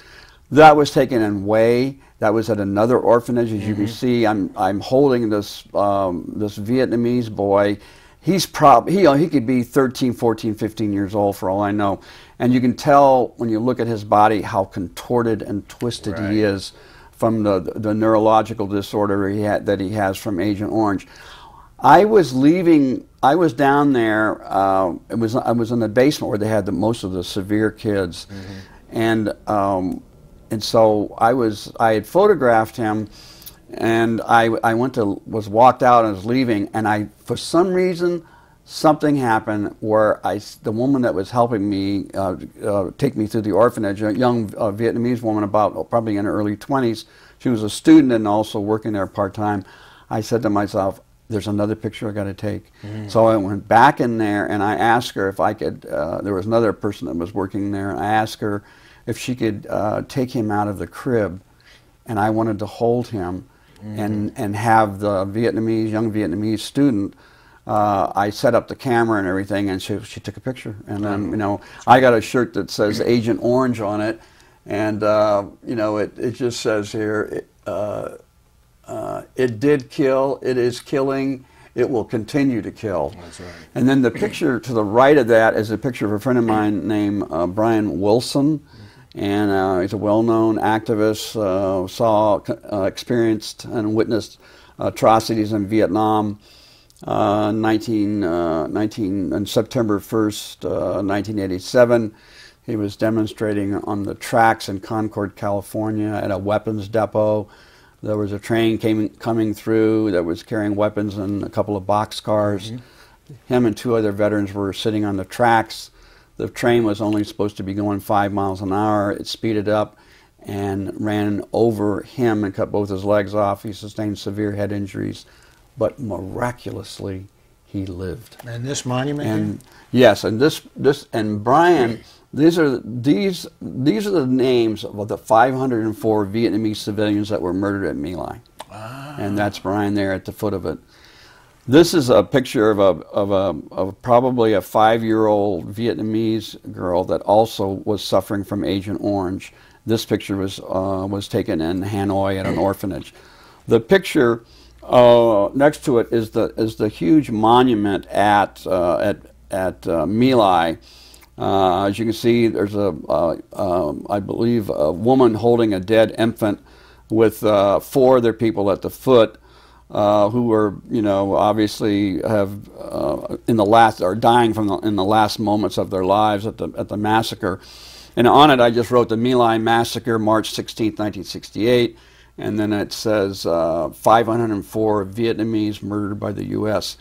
That was taken in Hue. That was at another orphanage. As you can see, I'm holding this Vietnamese boy. He's probably, he could be 13, 14, 15 years old for all I know. And you can tell when you look at his body how contorted and twisted he is from the neurological disorder that he has from Agent Orange. I was down there, I was in the basement where they had most of the severe kids. And so I had photographed him. And I was walked out and was leaving, and for some reason, something happened where the woman that was helping me take me through the orphanage, a young Vietnamese woman about probably in her early 20s, she was a student and also working there part-time. I said to myself, there's another picture I got to take. So I went back in there and I asked her if I could, there was another person that was working there, and I asked her if she could take him out of the crib, and I wanted to hold him. And have the young Vietnamese student, I set up the camera and everything, and she took a picture. And then, I got a shirt that says Agent Orange on it, and, it just says here, it did kill, it is killing, it will continue to kill. That's right. And then the picture to the right of that is a picture of a friend of mine named Brian Wilson. And he's a well-known activist, experienced and witnessed atrocities in Vietnam. On September 1st, 1987, he was demonstrating on the tracks in Concord, California, at a weapons depot. There was a train coming through that was carrying weapons and a couple of boxcars. Him and two other veterans were sitting on the tracks. The train was only supposed to be going 5 miles an hour. It speeded up and ran over him and cut both his legs off. He sustained severe head injuries, but miraculously he lived. And this monument? And yes, and and Brian, these are the names of the 504 Vietnamese civilians that were murdered at My Lai. Wow. And that's Brian there at the foot of it. This is a picture of probably a 5-year-old Vietnamese girl that also was suffering from Agent Orange. This picture was taken in Hanoi at an orphanage. The picture next to it is the huge monument at My Lai. As you can see, there's I believe a woman holding a dead infant with 4 other people at the foot. Who were, obviously have in the last are dying in the last moments of their lives at the massacre, and on it I just wrote the My Lai massacre, March 16, 1968, and then it says 504 Vietnamese murdered by the U.S.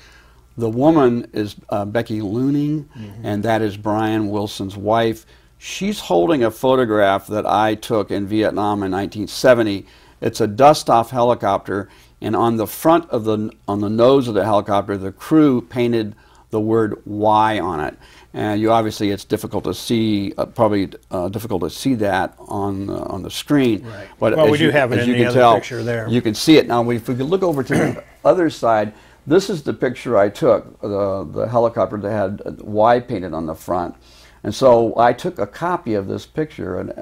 The woman is Becky Looning, and that is Brian Wilson's wife. She's holding a photograph that I took in Vietnam in 1970. It's a dust-off helicopter. And on the front of on the nose of the helicopter, the crew painted the word "Y" on it. And obviously it's difficult to see, probably difficult to see that on the screen. Right. But well, we do have it in the other picture there. You can see it now. If we could look over to the other side, this is the picture I took. The helicopter that had Y painted on the front. And so I took a copy of this picture, an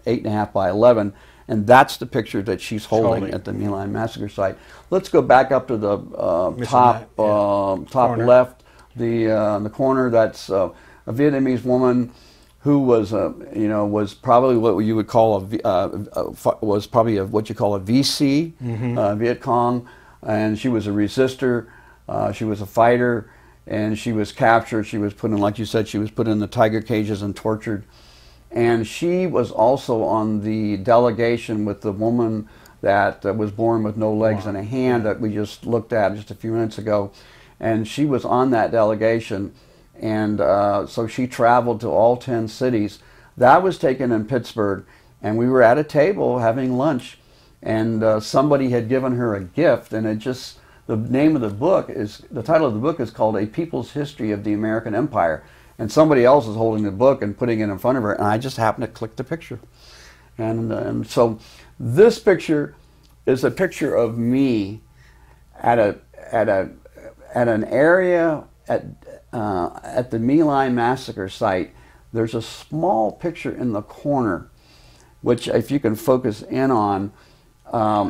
8.5 by 11. And that's the picture that she's holding at the My Lai massacre site. Let's go back up to the top corner. left, in the corner. That's a Vietnamese woman who was, was probably what you would call what you call a VC, Viet Cong, and she was a resistor. She was a fighter, and she was captured. She was put in, like you said, she was put in the tiger cages and tortured. And she was also on the delegation with the woman that was born with no legs and a hand that we just looked at just a few minutes ago. And she was on that delegation. And so she traveled to all 10 cities. That was taken in Pittsburgh. And we were at a table having lunch. And somebody had given her a gift. And the name of the book the title of the book is called A People's History of the American Empire. And somebody else is holding the book and putting it in front of her, and I just happened to click the picture. And so this picture is a picture of me at an area at the My Lai massacre site. There's a small picture in the corner, which if you can focus in on,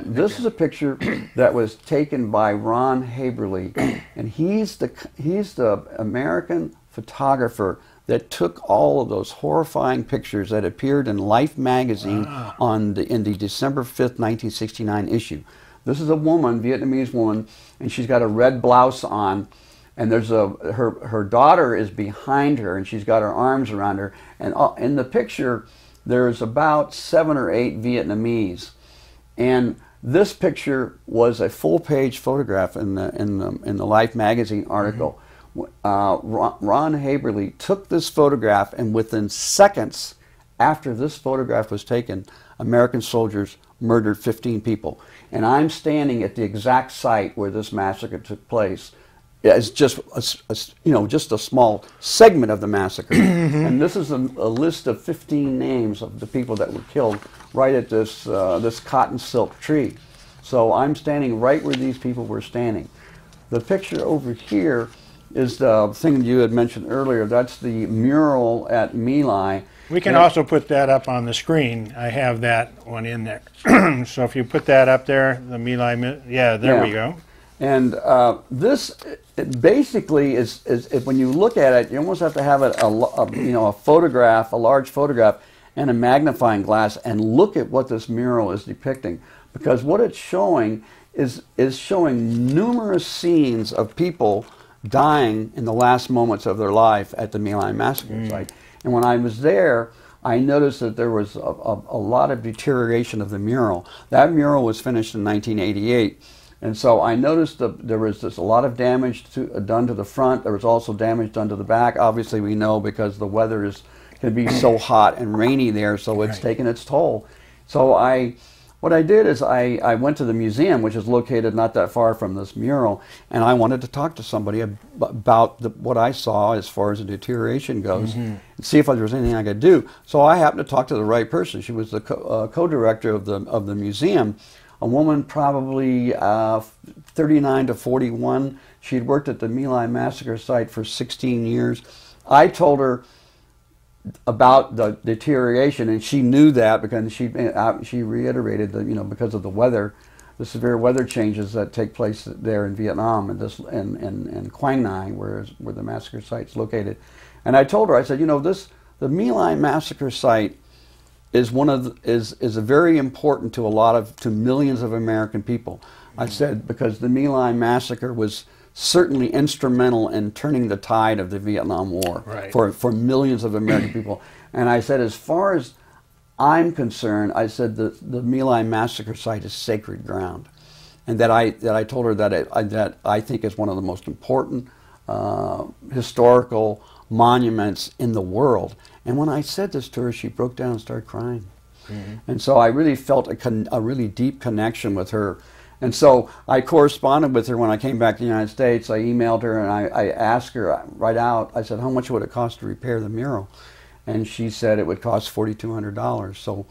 This is a picture that was taken by Ron Haberly, and he's the American photographer that took all of those horrifying pictures that appeared in Life magazine in the December 5th, 1969 issue. This is a woman, Vietnamese woman, and she's got a red blouse on, and there's her daughter is behind her, and she's got her arms around her, and in the picture there's about 7 or 8 Vietnamese, and this picture was a full-page photograph in the Life magazine article. Ron Haberly took this photograph, and within seconds after this photograph was taken, American soldiers murdered 15 people. And I'm standing at the exact site where this massacre took place. It's just just a small segment of the massacre. And this is a list of 15 names of the people that were killed right at this cotton silk tree. So I'm standing right where these people were standing. The picture over here is the thing you had mentioned earlier. That's the mural at My Lai. We can also put that up on the screen. I have that one in there. So if you put that up there, the My Lai, there we go. And this basically is when you look at it, you almost have to have a photograph, a large photograph, and a magnifying glass, and look at what this mural is depicting, because what it's showing is showing numerous scenes of people dying in the last moments of their life at the My Lai massacre site. And when I was there, I noticed that there was a lot of deterioration of the mural. That mural was finished in 1988. And so I noticed that there was a lot of damage done to the front. There was also damage done to the back. Obviously, we know because the weather can be so hot and rainy there, so it's taken its toll. So what I did is I went to the museum, which is located not that far from this mural, and I wanted to talk to somebody about what I saw as far as the deterioration goes, and see if there was anything I could do. So I happened to talk to the right person. She was the co-director of the museum, a woman probably 39 to 41. She had worked at the My Lai massacre site for 16 years. I told her about the deterioration, and she knew that because she reiterated that because of the weather, the severe weather changes that take place there in Vietnam and in Quang Ngai, where the massacre site's located. And I told her, I said, the My Lai massacre site is very important to millions of American people. I said, because the My Lai massacre was certainly instrumental in turning the tide of the Vietnam War for millions of American people. And I said, as far as I'm concerned, I said the My Lai massacre site is sacred ground, and that I told her that I think is one of the most important historical monuments in the world. And when I said this to her, she broke down and started crying. And so I really felt a really deep connection with her. And so I corresponded with her when I came back to the United States. I emailed her and I asked her right out, I said, how much would it cost to repair the mural? And she said it would cost $4,200. So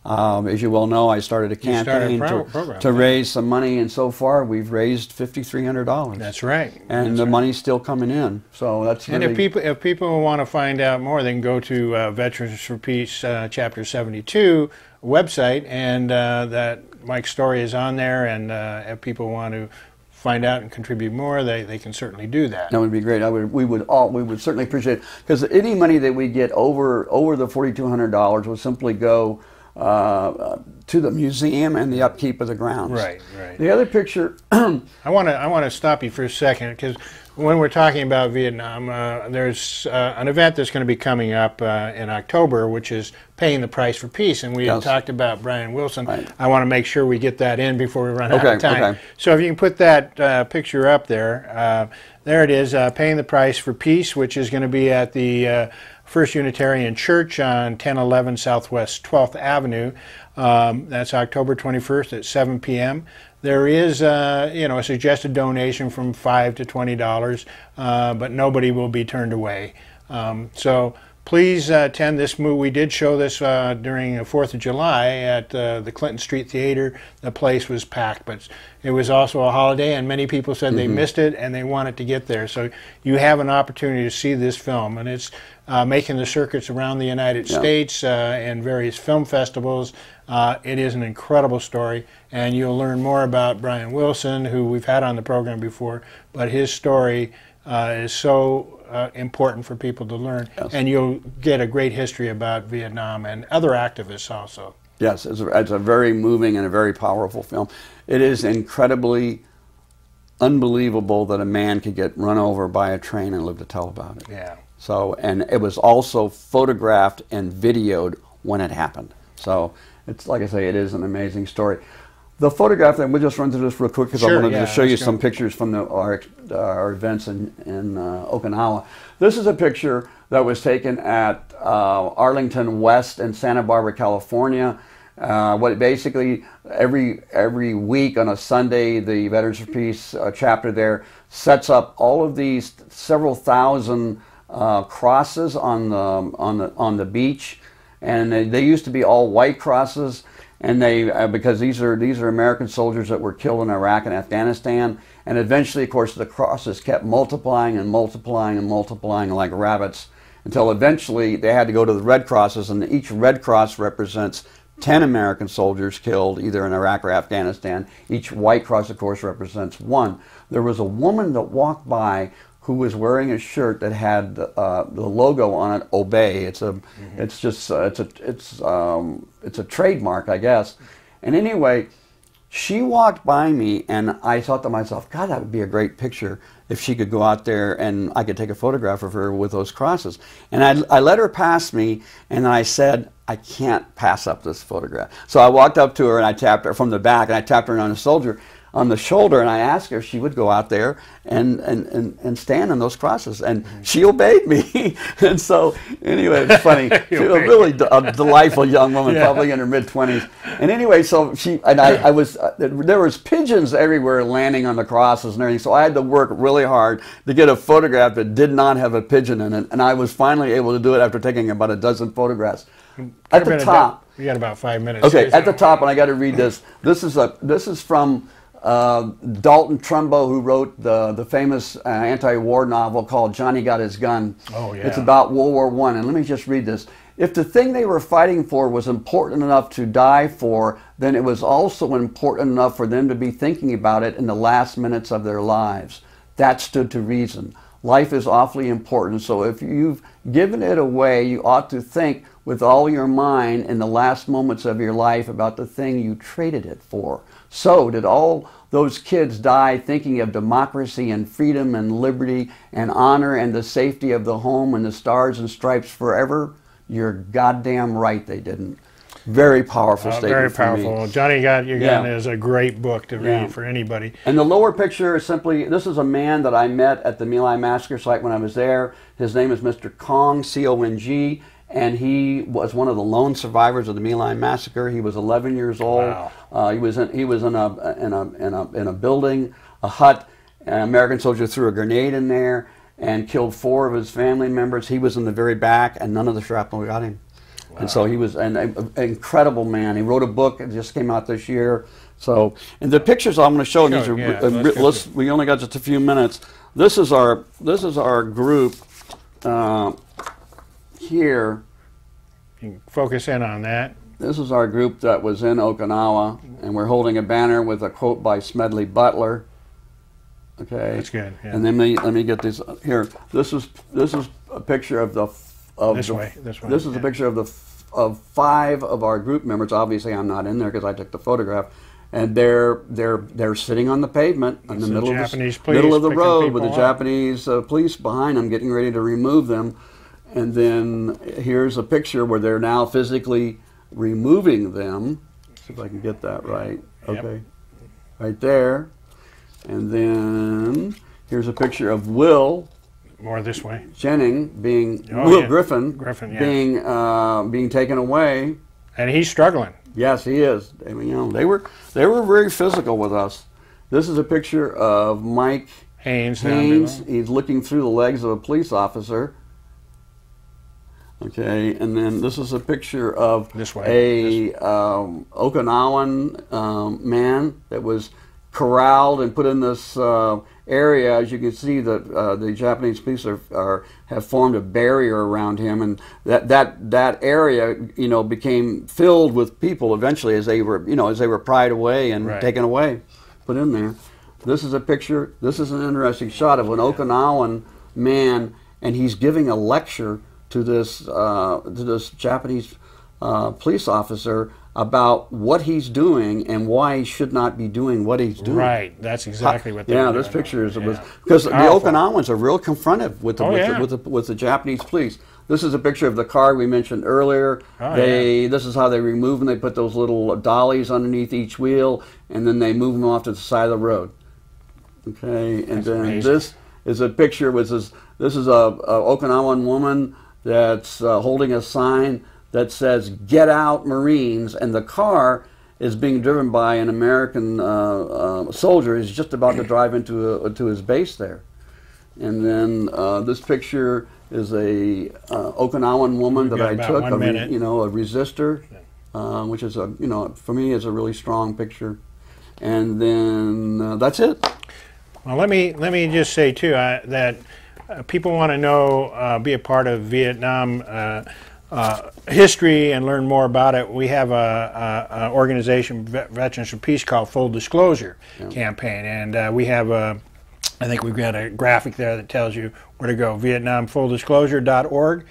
as you well know, I started a campaign to raise some money, and so far we've raised $5,300. That's right. And the money's still coming in. So that's really... And if people want to find out more, they can go to Veterans for Peace Chapter 72 website, and that Mike's story is on there, and if people want to find out and contribute more, they can certainly do that. That would be great. We would certainly appreciate it, because any money that we get over the $4,200 will simply go to the museum and the upkeep of the grounds. Right. The other picture... I want to stop you for a second, because when we're talking about Vietnam, there's an event that's going to be coming up in October, which is Paying the Price for Peace, and we had talked about Brian Wilson. Right. I want to make sure we get that in before we run out of time. Okay. So if you can put that picture up there, there it is, Paying the Price for Peace, which is going to be at the First Unitarian Church on 1011 Southwest 12th Avenue. That's October 21st at 7 p.m. There is, a suggested donation from $5 to $20, but nobody will be turned away. So please attend this movie. We did show this during the 4th of July at the Clinton Street Theater. The place was packed, but it was also a holiday, and many people said they missed it and they wanted to get there. So you have an opportunity to see this film, and it's making the circuits around the United States and various film festivals. It is an incredible story, and you'll learn more about Brian Wilson, who we've had on the program before, but his story is so important for people to learn, and you'll get a great history about Vietnam and other activists also. Yes, it's a very moving and a very powerful film. It is incredibly unbelievable that a man could get run over by a train and live to tell about it. Yeah. So, and it was also photographed and videoed when it happened. So, it's like I say, it is an amazing story. The photograph, and we'll just run through this real quick because I wanted to show you some pictures from our events in Okinawa. This is a picture that was taken at Arlington West in Santa Barbara, California. What basically every week on a Sunday, the Veterans for Peace chapter there sets up all of these several thousand crosses on the beach, and they used to be all white crosses. And they, because these are American soldiers that were killed in Iraq and Afghanistan, and eventually, of course, the crosses kept multiplying and multiplying and multiplying like rabbits, until eventually they had to go to the red crosses, and each red cross represents 10 American soldiers killed either in Iraq or Afghanistan. Each white cross, of course, represents 1. There was a woman that walked by who was wearing a shirt that had the logo on it, Obey. It's a trademark, I guess. And anyway, she walked by me, and I thought to myself, God, that would be a great picture if she could go out there and I could take a photograph of her with those crosses. And I let her pass me, and I said, I can't pass up this photograph. So I walked up to her and I tapped her from the back, and I tapped her on the shoulder, and I asked her if she would go out there and stand on those crosses, and she obeyed me. And so anyway, it's funny. She was a really delightful young woman, probably in her mid-20s. And anyway, so I was there was pigeons everywhere landing on the crosses and everything, so I had to work really hard to get a photograph that did not have a pigeon in it, and I was finally able to do it after taking about a dozen photographs. At the top, you got about 5 minutes. Okay, at the top, and I got to read this. This is from Dalton Trumbo, who wrote the famous anti-war novel called Johnny Got His Gun. Oh, yeah. It's about World War I, and let me just read this. If the thing they were fighting for was important enough to die for, then it was also important enough for them to be thinking about it in the last minutes of their lives. That stood to reason. Life is awfully important, so if you've given it away, you ought to think with all your mind in the last moments of your life about the thing you traded it for. So, did all those kids die thinking of democracy and freedom and liberty and honor and the safety of the home and the stars and stripes forever? You're goddamn right they didn't. Very powerful statement. Very powerful. For me. Johnny Got Your Gun is a great book to read for anybody. And the lower picture is simply, this is a man that I met at the My Lai massacre site when I was there. His name is Mr. Kong, C-O-N-G. And he was one of the lone survivors of the My Lai massacre. He was 11 years old. Wow. He was in a building, a hut. An American soldier threw a grenade in there and killed 4 of his family members. He was in the very back, and none of the shrapnel got him. Wow. And so he was an incredible man. He wrote a book. It just came out this year. So, and the pictures I'm going to show. These are we only got just a few minutes. This is our group. Here, you can focus in on that. This is our group that was in Okinawa, and we're holding a banner with a quote by Smedley Butler. Okay, that's good. Yeah. And then let me get these here. This is a picture of this way. This is a picture of 5 of our group members. Obviously, I'm not in there because I took the photograph. And they're sitting on the pavement in the middle of the road with the Japanese police behind them, getting ready to remove them. And then here's a picture where they're now physically removing them. Let's see if I can get that right. Okay. Yep. Right there. And then here's a picture of Will. More this way. Will Griffin. Griffin, yeah. Being taken away. And he's struggling. Yes, he is. I mean, they were very physical with us. This is a picture of Mike Haynes. He's looking through the legs of a police officer. Okay, and then this is a picture of a Okinawan man that was corralled and put in this area. As you can see, the Japanese police have formed a barrier around him, and that area, you know, became filled with people eventually as they were pried away and taken away, put in there. This is a picture. This is an interesting shot of an Okinawan man, and he's giving a lecture to this Japanese police officer about what he's doing and why he should not be doing what he's doing. Right, that's exactly what they're doing. This picture is because the Okinawans are real confrontive with the Japanese police. This is a picture of the car we mentioned earlier. This is how they remove them. They put those little dollies underneath each wheel, and then they move them off to the side of the road. Okay, and then amazing. This is a picture with this. This is a Okinawan woman that's holding a sign that says "Get out, Marines," and the car is being driven by an American soldier. He's just about to drive into his base there. And then this picture is a Okinawan woman that I took, a resistor, which is for me is a really strong picture. And then that's it. Well, let me just say too that people want to know, be a part of Vietnam history and learn more about it. We have an organization, Veterans for Peace, called Full Disclosure Campaign, and we have I think we've got a graphic there that tells you where to go, VietnamFullDisclosure.org.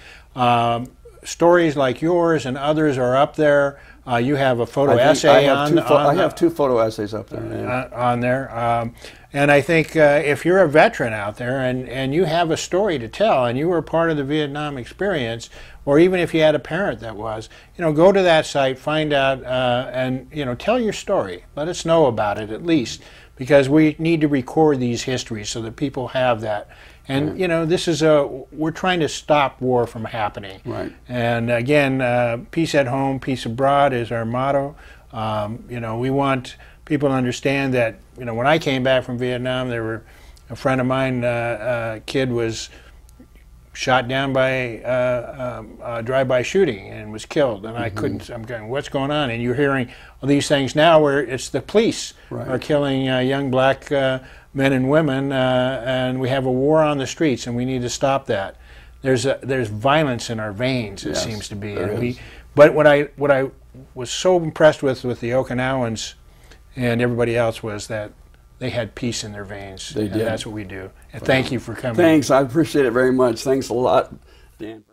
Stories like yours and others are up there. You have a photo essay I have two photo essays up there. On there. And I think if you're a veteran out there and you have a story to tell and you were part of the Vietnam experience, or even if you had a parent that was, go to that site, find out, and tell your story. Let us know about it at least, because we need to record these histories so that people have that. And this is we're trying to stop war from happening. Right. And again, peace at home, peace abroad is our motto. We want people to understand that when I came back from Vietnam, a friend of mine, a kid was shot down by a drive-by shooting and was killed, and I couldn't. I'm going, what's going on? And you're hearing all these things now where it's the police are killing young black men and women, and we have a war on the streets, and we need to stop that. There's violence in our veins, it seems to be. And but what I was so impressed with the Okinawans and everybody else was that they had peace in their veins. They did. And that's what we do. And thank you for coming. Thanks. I appreciate it very much. Thanks a lot, Dan.